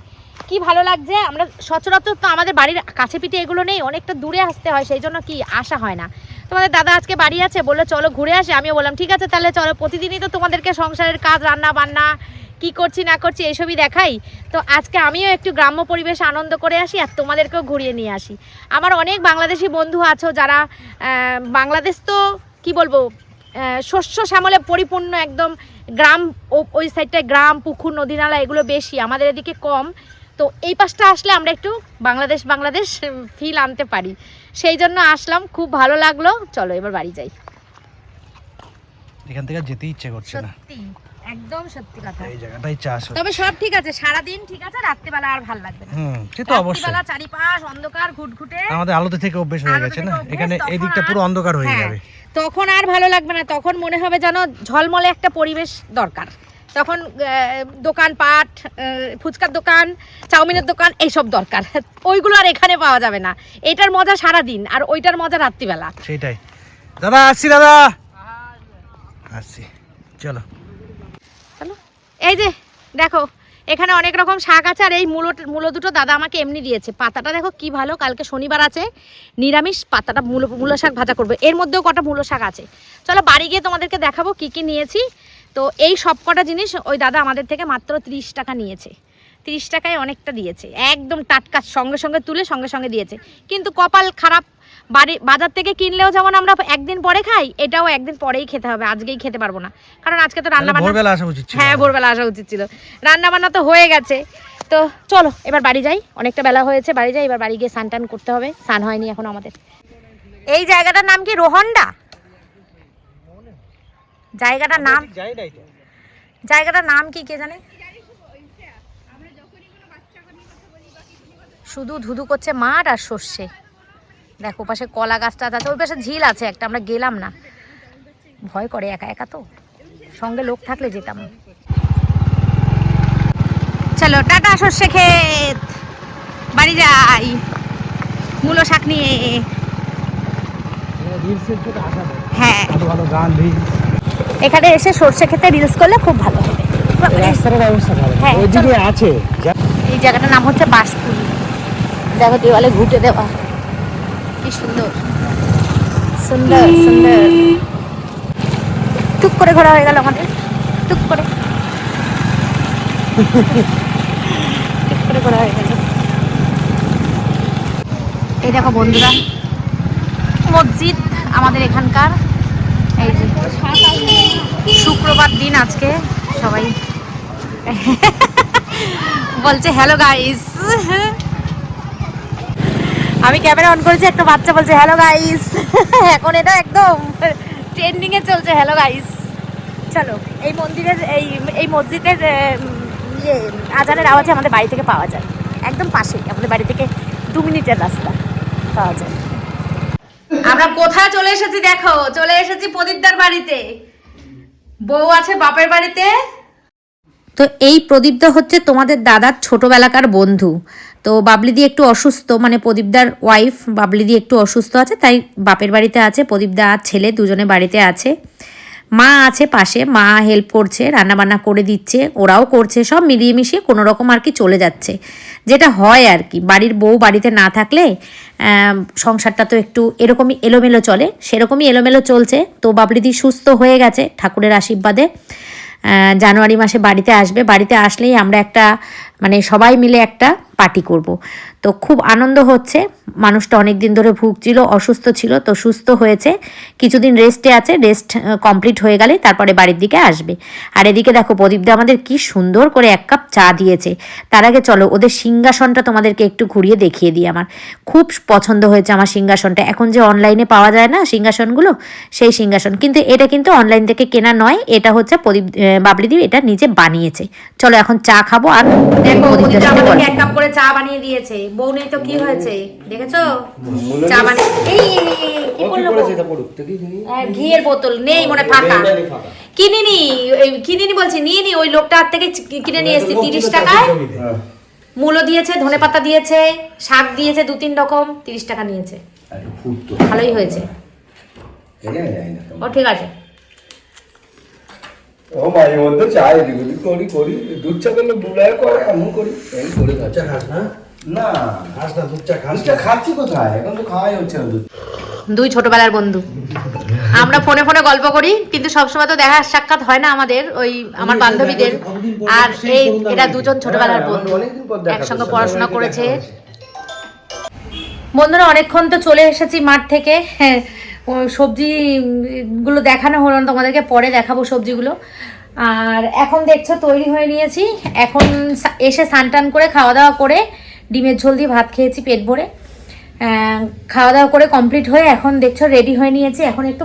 কি ভালো লাগছে, আমরা সচরাচর তো আমাদের বাড়ির কাছে পিঠে এগুলো নেই, অনেকটা দূরে আসতে হয়, সেই জন্য কি আসা হয় না। তোমাদের দাদা আজকে বাড়ি আছে, বললো চলো ঘুরে আসি। আমিও বললাম ঠিক আছে তাহলে চলো, প্রতিদিনই তো তোমাদেরকে সংসারের কাজ, রান্না বান্না, কি করছি না করছি এইসবই দেখাই। তো আজকে আমিও একটু গ্রাম্য পরিবেশ আনন্দ করে আসি, আর তোমাদেরকেও ঘুরিয়ে নিয়ে আসি। আমার অনেক বাংলাদেশি বন্ধু আছো যারা, বাংলাদেশ তো কি বলবো, শস্য শ্যামলে পরিপূর্ণ একদম গ্রাম, ওই সাইডটায় গ্রাম, পুকুর, নদী নালা এগুলো বেশি, আমাদের এদিকে কম। তো এই পাশটা আসলে আমরা একটু বাংলাদেশ বাংলাদেশ ফিল আনতে পারি, সেই জন্য আসলাম, খুব ভালো লাগলো। চলো এবার বাড়ি যাই। এখান থেকে যেতে ইচ্ছে করছে না, সত্যি একদম সত্যি কথা। এই জায়গাটাই চাষ হচ্ছে। তবে সব ঠিক আছে, সারাদিন ঠিক আছে, রাত্রিবেলা আর ভালো লাগবে না। সে তো অবশ্যই, রাত্রিবেলা চারিপাশ অন্ধকার ঘুটঘুটে, আমাদের আলোতে থেকে অভ্যেস হয়ে গেছে না, এখানে এই দিকটা পুরো অন্ধকার হয়ে যাবে, তখন আর ভালো লাগবে না। তখন মনে হবে যেন ঝলমলে একটা পরিবেশ দরকার। তখন দোকানপাট, ফুচকার দোকান, চাউমিনের দোকান, এইসব দরকার। ওইগুলো আর এখানে পাওয়া যাবে না। এটার মজা সারাদিন, আর ওইটার মজা রাত্রিবেলা। সেটাই। দাদা আসছি, দাদা আসছি, চলো চলো। এই যে দেখো এখানে অনেক রকম শাক আছে, আর এই মূলো দুটো দাদা আমাকে এমনি দিয়েছে। পাতাটা দেখো কি ভালো, কালকে শনিবার আছে, নিরামিষ। পাতাটা মূলো শাক ভাজা করবে, এর মধ্যেও কটা মূলো শাক আছে। চলো বাড়ি গিয়ে তোমাদেরকে দেখাবো কি কি নিয়েছি। তো এই সব কটা জিনিস ওই দাদা আমাদের থেকে মাত্র 30 টাকা নিয়েছে। 30 টাকায় অনেকটা দিয়েছে, একদম টাটকা, সঙ্গে সঙ্গে তুলে সঙ্গে সঙ্গে দিয়েছে। কিন্তু কপাল খারাপ, বাজার থেকে কিনলেও যেমন আমরা একদিন পরে খাই, এটাও একদিন পরেই খেতে হবে, আজকেই খেতে পারবো না, কারণ আজকে তো রান্না বান্না, ভোরবেলা আসা উচিত ছিল। হ্যাঁ ভোরবেলা আসা উচিত ছিল, রান্না বান্না তো হয়ে গেছে। তো চলো এবার বাড়ি যাই, অনেকটা বেলা হয়েছে, বাড়ি যাই। এবার বাড়ি গিয়ে স্নান টান করতে হবে, স্নান হয়নি এখন আমাদের। এই জায়গাটার নাম কি? রোহন্ডা জায়গাটার নাম, জায়গাটার নাম কি কে জানে? শুধু ধুধু করছে মাঠ আর সর্ষে। দেখো পাশে কলা গাছটা আছে, ওই পাশে ঝিল আছে একটা, আমরা গেলাম না, ভয় করে একা একা, তো সঙ্গে লোক থাকলে যেতাম। চলো টাটা সর্ষে ক্ষেত, বাড়ি যাই মূলো শাক নিয়ে। হ্যাঁ, ভালো গান এখানে এসে সর্ষে ক্ষেতে রিলস করলে খুব ভালো হবে। রাস্তার ব্যবস্থা ভালো, হ্যাঁ, ওইদিকে আছে। এই জায়গাটার নাম হচ্ছে বাসপুর। দেখো দেওয়ালে ঘুটে দেওয়া, কি সুন্দর সুন্দর সুন্দর। টুক করে ঘোরা হয়ে গেল আমাদের, টুক করে টুক করে ঘোরা হয়ে গেল। এই দেখো বন্ধুরা, মসজিদ আমাদের এখানকার। এই যে শুক্রবার দিন আজকে, সবাই বলছে হ্যালো গাইস। আমি ক্যামেরা অন করেছি, একটা বাচ্চা বলছে হ্যালো গাইস। এখন এটা একদম ট্রেন্ডিং এ চলছে হ্যালো গাইস। চলো, এই মন্দিরের এই মসজিদের ইয়ে আজানের আওয়াজে আমাদের বাড়ি থেকে পাওয়া যায়, একদম পাশেই, আমাদের বাড়ি থেকে 2 মিনিটের রাস্তা পাওয়া যায়। আমরা কোথায় চলে এসেছি দেখো, চলে এসেছি প্রদীপদার বাড়িতে। বউ আছে বাপের বাড়িতে। তো এই প্রদীপদা হচ্ছে তোমাদের দাদার ছোটবেলাকার বন্ধু। তো বাবলিদি একটু অসুস্থ, মানে প্রদীপদার ওয়াইফ বাবলিদি একটু অসুস্থ আছে, তাই বাপের বাড়িতে আছে। প্রদীপদা আর ছেলে দুজনে বাড়িতে আছে। মা আছে পাশে, মা হেল্প করছে, রান্নাবান্না করে দিচ্ছে, ওরাও করছে, সব মিলিয়ে মিশিয়ে কোনো রকম আর কি চলে যাচ্ছে, যেটা হয় আর কি। বাড়ির বউ বাড়িতে না থাকলে সংসারটা তো একটু এরকমই এলোমেলো চলে, সেরকমই এলোমেলো চলছে। তো বাবলিদি সুস্থ হয়ে গেছে ঠাকুরের আশীর্বাদে। জানুয়ারি মাসে বাড়িতে আসবে, বাড়িতে আসলেই আমরা একটা মানে সবাই মিলে একটা পার্টি করব। তো খুব আনন্দ হচ্ছে। মানুষটা অনেক দিন ধরে ভুগছিল, অসুস্থ ছিল, তো সুস্থ হয়েছে, কিছুদিন রেস্টে আছে, রেস্ট কমপ্লিট হয়ে গেলে তারপরে বাড়ির দিকে আসবে। আর এদিকে দেখো প্রদীপদা আমাদের কি সুন্দর করে 1 কাপ চা দিয়েছে। তার আগে চলো ওদের সিংহাসনটা তোমাদেরকে একটু ঘুরিয়ে দেখিয়ে দিই। আমার খুব পছন্দ হয়েছে আমার সিংহাসনটা। এখন যে অনলাইনে পাওয়া যায় না সিংহাসনগুলো, সেই সিংহাসন, কিন্তু এটা কিন্তু অনলাইন থেকে কেনা নয়, এটা হচ্ছে বাবলিদি এটা নিজে বানিয়েছে। চলো এখন চা খাবো। আর দেখো প্রদীপদার সাথে গল্প। 1 কাপ করে চা বানিয়ে দিয়েছে। বউ নেই তো কি হয়েছে দেখেছো, চা বানিয়ে এই কি করলো ঘিয়ের বোতল নেই মনে ফাঁকা, কিনিনি বলছি, নিয়ে নি ওই লোকটার হাত থেকে কিনে নিয়ে এসেছি 30 টাকায়। মূলো দিয়েছে, ধনেপাতা দিয়েছে, শাক দিয়েছে 2-3 রকম, 30 টাকা নিয়েছে। ভালোই হয়েছে। ও ঠিক আছে। ও মাঝে মধ্যে চাই এদিক করি দুধ চা করলে বুলায় করে এমন করি এই করে চা খাস না? না খাস না, দুধ চা খাস? দুধ খাচ্ছি কোথায়, এখন তো খাওয়াই হচ্ছে না দুধ। দুই ছোটবেলার বন্ধু, আমরা ফোনে ফোনে গল্প করি, কিন্তু সবসময় তো দেখা সাক্ষাৎ হয় না আমাদের, ওই আমার বান্ধবীদের। আর এই এরা দুজন ছোটবেলার বন্ধু, একসঙ্গে পড়াশোনা করেছে। বন্ধুরা অনেকক্ষণ তো চলে এসেছি মাঠ থেকে, সবজিগুলো দেখানো হলো না তোমাদেরকে, পরে দেখাবো সবজিগুলো। আর এখন দেখছো তৈরি হয়ে নিয়েছি, এখন এসে স্নান টান করে খাওয়া দাওয়া করে ডিমের ঝোল দিয়ে ভাত খেয়েছি পেট ভরে। খাওয়া দাওয়া করে কমপ্লিট হয়ে এখন দেখছো রেডি হয়ে নিয়েছি, এখন একটু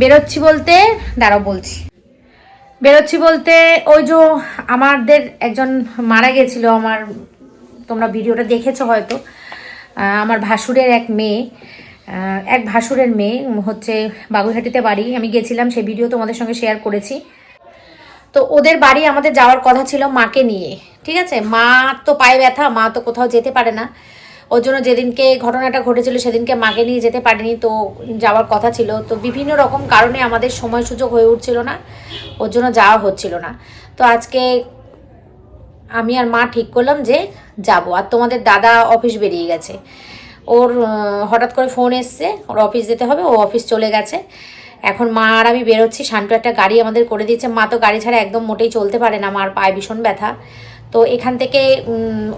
বেরোচ্ছি বলতে দাঁড়াও বলছি। বেরোচ্ছি বলতে ওই যে আমাদের একজন মারা গেছিল, আমার তোমরা ভিডিওটা দেখেছো হয়তো, আমার ভাসুরের এক ভাসুরের মেয়ে হচ্ছে বাগুইহাটিতে বাড়ি। আমি গেছিলাম, সেই ভিডিও তোমাদের সঙ্গে শেয়ার করেছি। তো ওদের বাড়ি আমাদের যাওয়ার কথা ছিল মাকে নিয়ে, ঠিক আছে। মা তো পায়ে ব্যথা, মা তো কোথাও যেতে পারে না, ওর জন্য যেদিনকে ঘটনাটা ঘটেছিল সেদিনকে মাকে নিয়ে যেতে পারিনি, তো যাওয়ার কথা ছিল। তো বিভিন্ন রকম কারণে আমাদের সময় সুযোগ হয়ে উঠছিল না, ওর জন্য যাওয়া হচ্ছিল না। তো আজকে আমি আর মা ঠিক করলাম যে যাব। আর তোমাদের দাদা অফিস বেরিয়ে গেছে, ওর হঠাৎ করে ফোন এসছে, ওর অফিস যেতে হবে, ও অফিস চলে গেছে। এখন মা আর আমি বেরোচ্ছি। শান্টু একটা গাড়ি আমাদের করে দিয়েছে, মা তো গাড়ি ছাড়া একদম মোটেই চলতে পারে না, মার পায়ে ভীষণ ব্যথা। তো এখান থেকে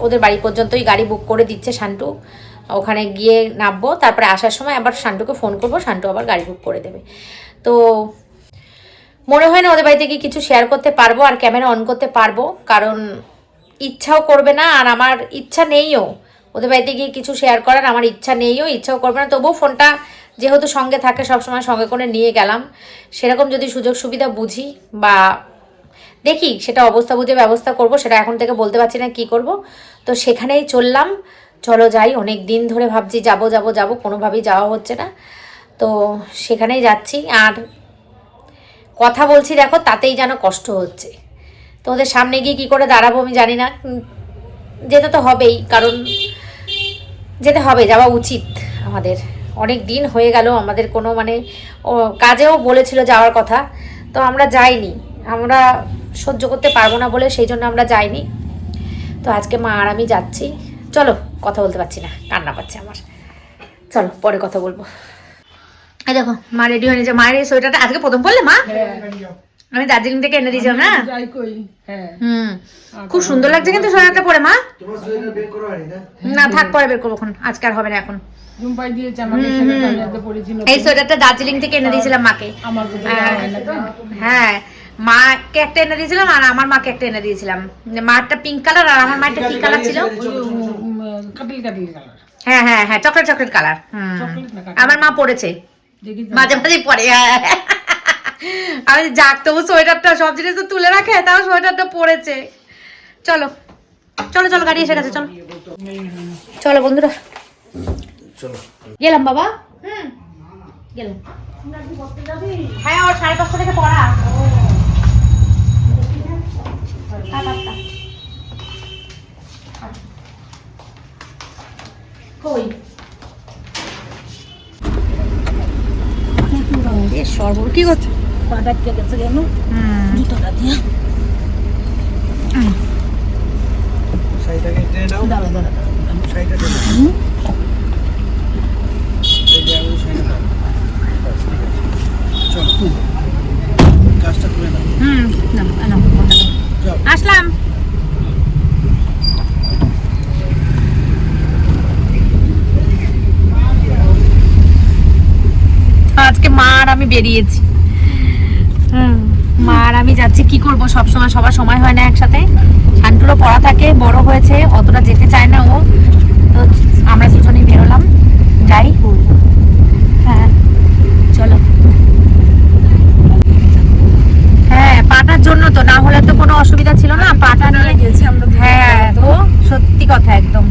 ওদের বাড়ি পর্যন্তই গাড়ি বুক করে দিচ্ছে শান্টু, ওখানে গিয়ে নামবো, তারপরে আসার সময় আবার শান্টুকে ফোন করবো, শান্টু আবার গাড়ি বুক করে দেবে। তো মনে হয় না ওদের বাড়িতে গিয়ে কিছু শেয়ার করতে পারবো আর ক্যামেরা অন করতে পারবো, কারণ ইচ্ছাও করবে না, আর আমার ইচ্ছা নেইও ওদের বাড়িতে গিয়ে কিছু শেয়ার করার, আমার ইচ্ছা নেইও, ইচ্ছাও করবে না। তবুও ফোনটা যেহেতু সঙ্গে থাকে সবসময় সঙ্গে করে নিয়ে গেলাম। সেরকম যদি সুযোগ সুবিধা বুঝি বা দেখি, সেটা অবস্থা বুঝে ব্যবস্থা করব, সেটা এখন থেকে বলতে পারছি না কি করব। তো সেখানেই চললাম, চলো যাই। অনেক দিন ধরে ভাবছি যাব, কোনোভাবেই যাওয়া হচ্ছে না, তো সেখানেই যাচ্ছি। আর কথা বলছি দেখো, তাতেই যেন কষ্ট হচ্ছে, তো ওদের সামনে গিয়ে কি করে দাঁড়াবো আমি জানি না। যেতে তো হবেই, কারণ যেতে হবে, যাওয়া উচিত আমাদের। অনেক দিন হয়ে গেল আমাদের কোনো মানে কাজেও বলেছিল যাওয়ার কথা, তো আমরা যাইনি, আমরা সহ্য করতে পারবো না বলে সেই জন্য আমরা যাইনি। তো আজকে মা আর আমি যাচ্ছি। চলো, কথা বলতে পারছি না, কান্না পাচ্ছে আমার। চলো পরে কথা বলবো। এই দেখো মা রেডি হয়ে নিয়েছে। মায়ের এই সোয়েটারটা আজকে প্রথম পরলে মা? আমি দার্জিলিং থেকে এনে দিয়েছিলাম না। খুব সুন্দর লাগছে কিন্তু সোয়েটারটা পরে মা। না থাক, পরে বের করবো, আজকে আর হবে না এখন। এই সোয়েটারটা দার্জিলিং থেকে এনে দিয়েছিলাম মাকে। হ্যাঁ, মাকে একটা এনে দিয়েছিলাম আর আমার মাকে একটা এনে দিয়েছিলাম। মারটা পিঙ্ক কালার আর আমার মারটা কি কালার ছিল? হ্যাঁ হ্যাঁ হ্যাঁ, চকলেট চকলেট কালার। আমার মা পরেছে, মাঝে মাঝে পরে। আমি যাক, তবু সোয়েটারটা, সব জিনিস তো তুলে রাখে, তাও সোয়েটারটা পরেছে। চলো চলো চলো, গাড়ি এসে গেছে, চলো চলো বন্ধুরা, চলো গেলাম বাবা। গেলাম। হ্যাঁ, ওর 5:30 থেকে পড়া। কই সর্ব কি করছো? পাটা কে গেছে কেন? জুতোটা দিয়া শাড়িটাকে টেনে নাও। দাঁড়া দাঁড়া শাড়িটা টেনে নাও। এই যে আমি শাড়ি নাও। বাস, ঠিক আছে। চলো, কাজটা করে নাও। যাও। আসলাম। আজকে মা আর আমি বেরিয়েছি। মা আর আমি যাচ্ছি। কি করব, সবসময় সবার সময় হয় না একসাথে। শান্তুরও পড়া থাকে, বড় হয়েছে, অতটা যেতে চায় না ও। তো আমরা দুজনেই বেরোলাম, যাই। হ্যাঁ চলো। হ্যাঁ, পাটার জন্য তো, না হলে তো কোনো অসুবিধা ছিল না। পাটা নিয়ে গেছি আমরা। হ্যাঁ, তো সত্যি কথা একদম।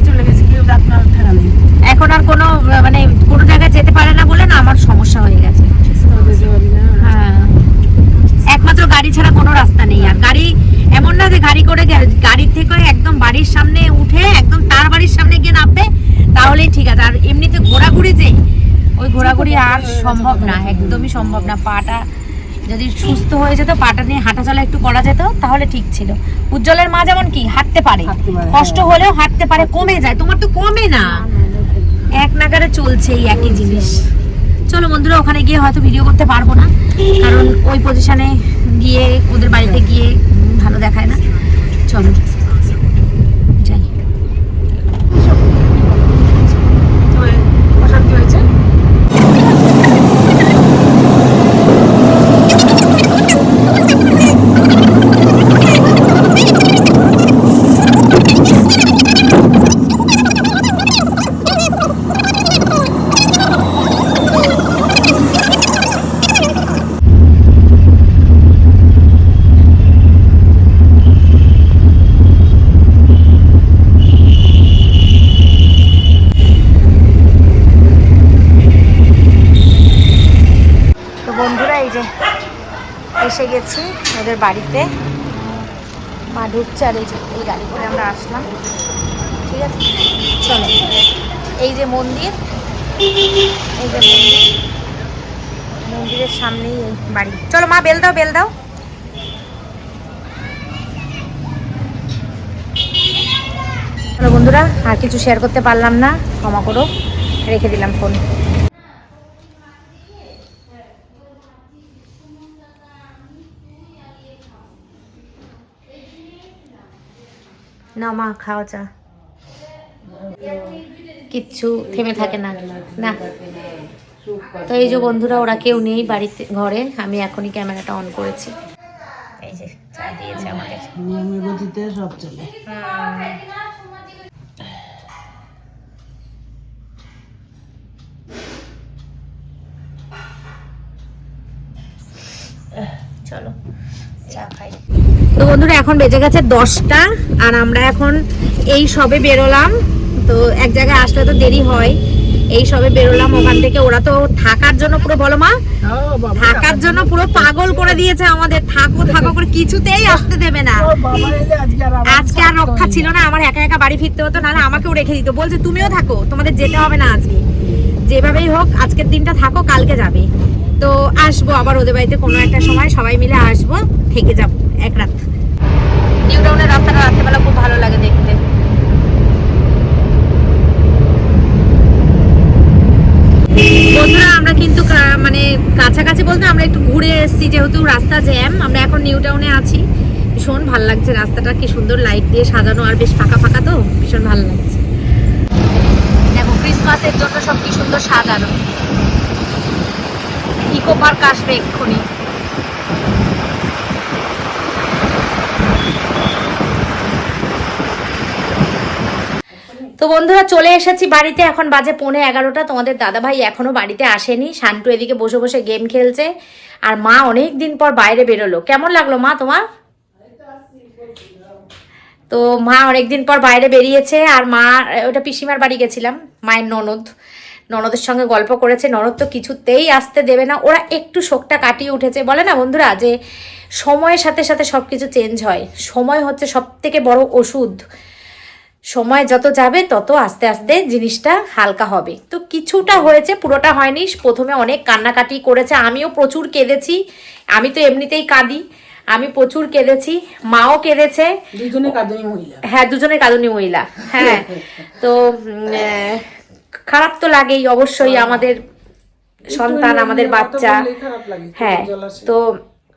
চলে গেছি, কেউ ডাক্তার ঠেকা নেই এখন আর কোনো মানে কোনো জায়গায় যেতে পারে না বলে না আমার সমস্যা হয়ে গেছে। হ্যাঁ, একমাত্র গাড়ি ছাড়া কোনো রাস্তা নেই। আর গাড়ি এমন না যে গাড়ি করে গাড়ির থেকে একদম বাড়ির সামনে উঠে একদম তার বাড়ির সামনে গিয়ে নামবে, তাহলেই ঠিক আছে। আর এমনিতে ঘোরাঘুরি যে, ওই ঘোরাঘুরি আর সম্ভব না, একদমই সম্ভব না। পাটা যদি সুস্থ হয়ে যেত, পাটা নিয়ে হাঁটাচলা একটু করা যেত, তাহলে ঠিক ছিল। উজ্জ্বলের মা যেমন কি হাঁটতে পারে, কষ্ট হলেও হাঁটতে পারে, কমে যায়। তোমার তো কমে না, এক নাগারে চলছে এই একই জিনিস। চলো বন্ধুরা, ওখানে গিয়ে হয়তো ভিডিও করতে পারবো না, কারণ ওই পজিশনে গিয়ে ওদের বাড়িতে গিয়ে ভালো দেখায় না। চলো যাই। এসে গেছি ওদের বাড়িতে। মা ঢুকছে আর এই যে এই গাড়ি করে আমরা আসলাম। ঠিক আছে, চলো। এই যে মন্দির, এই যে মন্দির, মন্দিরের সামনেই এই বাড়ি। চলো মা, বেল দাও, বেল দাও। চলো বন্ধুরা, আর কিছু শেয়ার করতে পারলাম না, ক্ষমা করো, রেখে দিলাম ফোন। না মা, খাওয়া চা, কিচ্ছু থেমে থাকে না না। তো এই যে বন্ধুরা, ওরা কেউ নেই বাড়িতে, ঘরে। আমি এখনই ক্যামেরাটা অন করেছি। এই যে চা দিয়েছে আমাদের, নিয়মের গতিতে সব চলে। চলো চা খাই। তো বন্ধুরা, এখন বেজে গেছে 10টা, আর আমরা এখন এই সবে বেরোলাম। তো এক জায়গায় আসলে তো দেরি হয়, এই সবে বেরোলাম ওখান থেকে। ওরা তো থাকার জন্য পুরো, বলো মা, থাকার জন্য পুরো পাগল করে দিয়েছে আমাদের। থাকো থাকো করে কিছুতেই আসতে দেবে না। আজকে আর রক্ষা ছিল না, আমার একা একা বাড়ি ফিরতে হতো, নাহলে আমাকেও রেখে দিত। বলছে তুমিও থাকো, তোমাদের যেতে হবে না আজকে, যেভাবেই হোক আজকের দিনটা থাকো, কালকে যাবে। তো আসবো আবার ওদের বাড়িতে কোনো একটা সময়, সবাই মিলে আসবো, থেকে যাবো এক রাত। নিউ টাউনের রাস্তাটা রাত্রেবেলা খুব ভালো লাগে দেখতে। বন্ধুরা আমরা কিন্তু মানে কাছাকাছি বলতে আমরা একটু ঘুরে এসেছি, যেহেতু রাস্তা জ্যাম। আমরা এখন নিউ টাউনে আছি, ভীষণ ভালো লাগছে। রাস্তাটা কি সুন্দর লাইট দিয়ে সাজানো, আর বেশ ফাঁকা ফাঁকা, তো ভীষণ ভালো লাগছে। দেখো ক্রিসমাসের জন্য সব কি সুন্দর সাজানো। ইকো পার্ক আসবে এক্ষুনি। তো বন্ধুরা চলে এসেছি বাড়িতে, এখন বাজে 11:15। তোমাদের দাদাভাই এখনো বাড়িতে আসেনি। শান্টু এদিকে বসে বসে গেম খেলছে, আর মা অনেক দিন পর বাইরে বেরোলো। কেমন লাগলো মা তোমার? তো মা অনেকদিন পর বাইরে বেরিয়েছে, আর মা, ওটা পিসিমার বাড়ি গেছিলাম, মায়ের ননদের সঙ্গে গল্প করেছে। ননদ তো কিছুতেই আসতে দেবে না। ওরা একটু শোকটা কাটিয়ে উঠেছে। বলে না বন্ধুরা যে সময়ের সাথে সাথে সব কিছু চেঞ্জ হয়। সময় হচ্ছে সব থেকে বড় ওষুধ। সময় যত যাবে তত আস্তে আস্তে জিনিসটা হালকা হবে। তো কিছুটা হয়েছে, পুরোটা হয়নি। প্রথমে অনেক কান্নাকাটি করেছে, আমিও প্রচুর কেঁদেছি। আমি তো এমনিতেই কাঁদি, আমি প্রচুর কেঁদেছি, মাও কেঁদেছে। দুজনে কাঁদুনি মহিলা। হ্যাঁ, দুজনে কাঁদুনি মহিলা। হ্যাঁ, তো খারাপ তো লাগেই অবশ্যই, আমাদের সন্তান, আমাদের বাচ্চা। হ্যাঁ, তো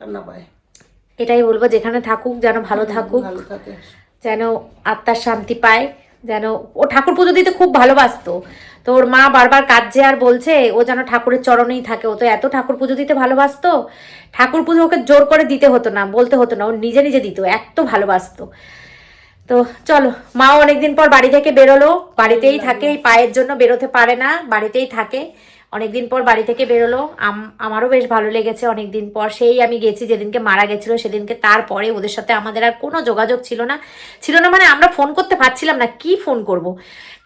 কান্না পায়। এটাই বলবো, যেখানে থাকুক যেন ভালো থাকুক, ভালো থাকে, যেন আত্মার শান্তি পায়। যেন ও ঠাকুর পুজো দিতে খুব ভালোবাসতো। তো ওর মা বারবার কাঁদছে আর বলছে ও যেন ঠাকুরের চরণেই থাকে। ও তো এত ঠাকুর পুজো দিতে ভালোবাসতো, ঠাকুর পুজো ওকে জোর করে দিতে হতো না, বলতে হতো না, ও নিজে নিজে দিত, এত ভালোবাসতো। তো চলো, মাও অনেকদিন পর বাড়ি থেকে বেরোলো, বাড়িতেই থাকে, এই পায়ের জন্য বেরোতে পারে না, বাড়িতেই থাকে। অনেকদিন পর বাড়ি থেকে বেরোলো, আমারও বেশ ভালো লেগেছে। অনেকদিন পর, সেই আমি গেছি যেদিনকে মারা গেছিলো সেদিনকে, তারপরে ওদের সাথে আমাদের আর কোনো যোগাযোগ ছিল না মানে আমরা ফোন করতে পারছিলাম না, কি ফোন করব।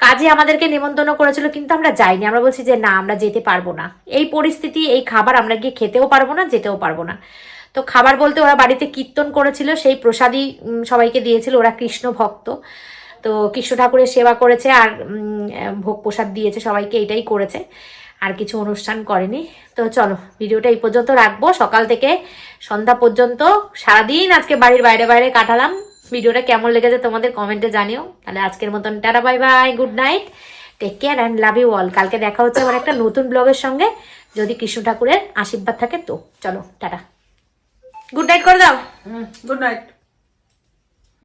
কাজে আমাদেরকে নিমন্ত্রণ করেছিল, কিন্তু আমরা যাইনি। আমরা বলছি যে না, আমরা যেতে পারবো না, এই পরিস্থিতি, এই খাবার আমরা গিয়ে খেতেও পারবো না, যেতেও পারবো না। তো খাবার বলতে ওরা বাড়িতে কীর্তন করেছিল, সেই প্রসাদই সবাইকে দিয়েছিল। ওরা কৃষ্ণ ভক্ত, তো কৃষ্ণ ঠাকুরের সেবা করেছে আর ভোগ প্রসাদ দিয়েছে সবাইকে, এটাই করেছে, আর কিছু অনুষ্ঠান করেনি। তো চলো, ভিডিওটা এই পর্যন্ত রাখবো। সকাল থেকে সন্ধ্যা পর্যন্ত সারাদিন আজকে বাড়ির বাইরে বাইরে কাটালাম। ভিডিওটা কেমন লেগেছে তোমাদের কমেন্টে জানিও। তাহলে আজকের মতন tata, bye bye, good night, take care and love you all. কালকে দেখা হচ্ছে আবার একটা নতুন ব্লগের সঙ্গে, যদি কৃষ্ণ ঠাকুরের আশীর্বাদ থাকে তো। চলো টাটা, গুড নাইট করে দাও। Good night.